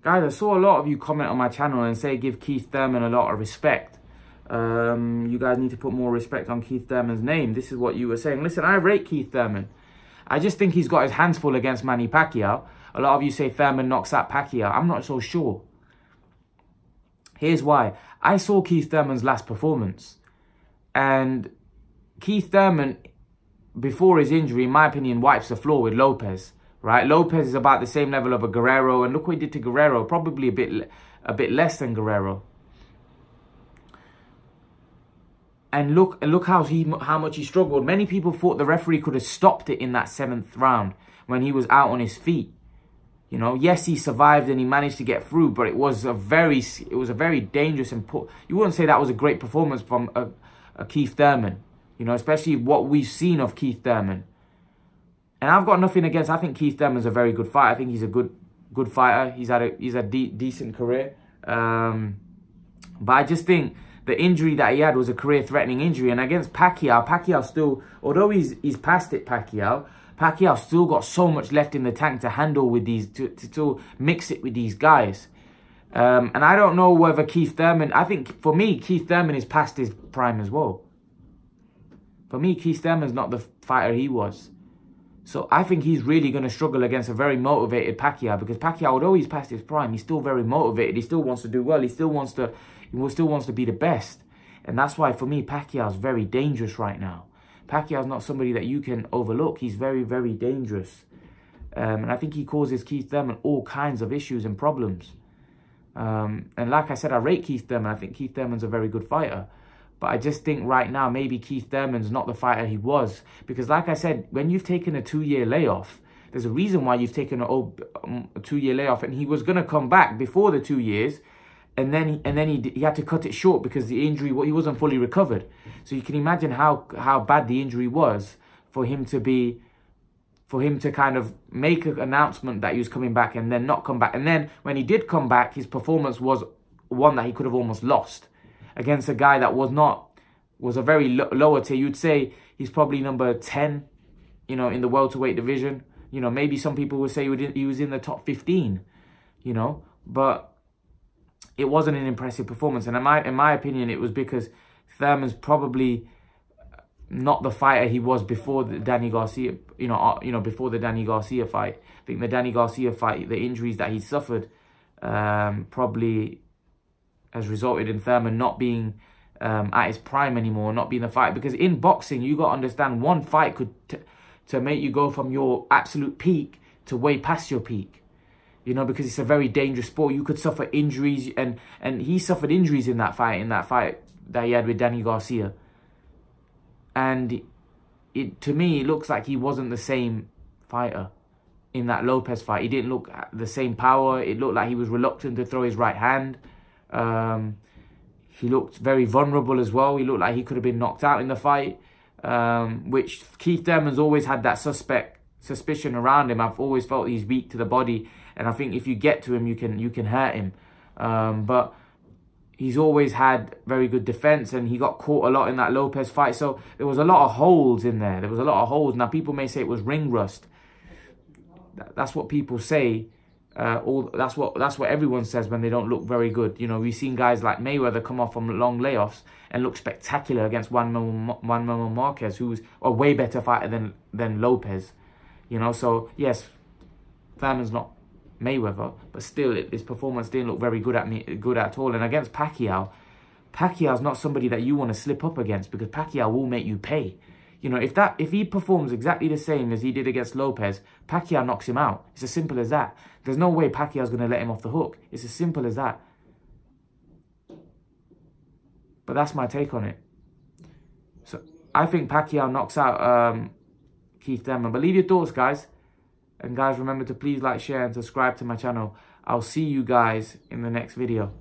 Guys, I saw a lot of you comment on my channel and say give Keith Thurman a lot of respect. You guys need to put more respect on Keith Thurman's name. This is what you were saying. Listen, I rate Keith Thurman. I just think he's got his hands full against Manny Pacquiao. A lot of you say Thurman knocks out Pacquiao. I'm not so sure. Here's why. I saw Keith Thurman's last performance. And Keith Thurman, before his injury, in my opinion, wipes the floor with Lopez. Right? Lopez is about the same level of a Guerrero. And look what he did to Guerrero. Probably a bit less than Guerrero. And look how much he struggled. Many people thought the referee could have stopped it in that 7th round when he was out on his feet. You know, yes, he survived and he managed to get through, but it was a very dangerous and you wouldn't say that was a great performance from a Keith Thurman. You know, especially what we've seen of Keith Thurman. And I've got nothing against. I think Keith Thurman's a very good fighter. I think he's a good fighter. He's had a decent career. But I just think the injury that he had was a career-threatening injury. And against Pacquiao, Pacquiao still, although he's past it, Pacquiao still got so much left in the tank to handle with these, to mix it with these guys. And I don't know whether Keith Thurman, I think for me, Keith Thurman is past his prime as well. For me, Keith Thurman's not the fighter he was. So I think he's really going to struggle against a very motivated Pacquiao, because Pacquiao, although he's past his prime, he's still very motivated. He still wants to do well. He still wants to be the best. And that's why, for me, Pacquiao's very dangerous right now. Pacquiao's not somebody that you can overlook. He's very, very dangerous. And I think he causes Keith Thurman all kinds of issues and problems. And like I said, I rate Keith Thurman. I think Keith Thurman's a very good fighter. But I just think right now, maybe Keith Thurman's not the fighter he was. Because like I said, when you've taken a 2-year layoff, there's a reason why you've taken a 2-year layoff. And he was going to come back before the 2 years. And then he had to cut it short because the injury, he wasn't fully recovered. So you can imagine how bad the injury was for him to kind of make an announcement that he was coming back and then not come back. And then when he did come back, his performance was one that he could have almost lost against a guy that was a very lower tier. You'd say he's probably number 10, you know, in the welterweight division. You know, maybe some people would say he was in the top 15, you know, but it wasn't an impressive performance. And in my opinion, it was because Thurman's probably not the fighter he was before the Danny Garcia, before the Danny Garcia fight. I think the Danny Garcia fight, the injuries that he suffered, probably has resulted in Thurman not being at his prime anymore, not being the fighter. Because in boxing, you got to understand, one fight could to make you go from your absolute peak to way past your peak. You know, because it's a very dangerous sport. You could suffer injuries, and he suffered injuries in that fight that he had with Danny Garcia. And to me, it looks like he wasn't the same fighter in that Lopez fight. He didn't look at the same power. It looked like he was reluctant to throw his right hand. He looked very vulnerable as well. He looked like he could have been knocked out in the fight, which Keith Thurman's always had that suspicion around him. I've always felt he's weak to the body, and I think if you get to him, you can hurt him. But he's always had very good defense, and he got caught a lot in that Lopez fight. So there was a lot of holes in there. There was a lot of holes. Now people may say it was ring rust. That's what people say. That's what everyone says when they don't look very good. You know, we've seen guys like Mayweather come off from long layoffs and look spectacular against Juan Manuel Marquez, who was a way better fighter than Lopez. You know, so yes, Thurman's not Mayweather, but still, his performance didn't look very good at all. And against Pacquiao's not somebody that you want to slip up against, because Pacquiao will make you pay. You know, if he performs exactly the same as he did against Lopez, Pacquiao knocks him out. It's as simple as that. There's no way Pacquiao's going to let him off the hook. It's as simple as that. But that's my take on it. So I think Pacquiao knocks out Keith Thurman. But leave your thoughts, guys. And guys, remember to please like, share, and subscribe to my channel. I'll see you guys in the next video.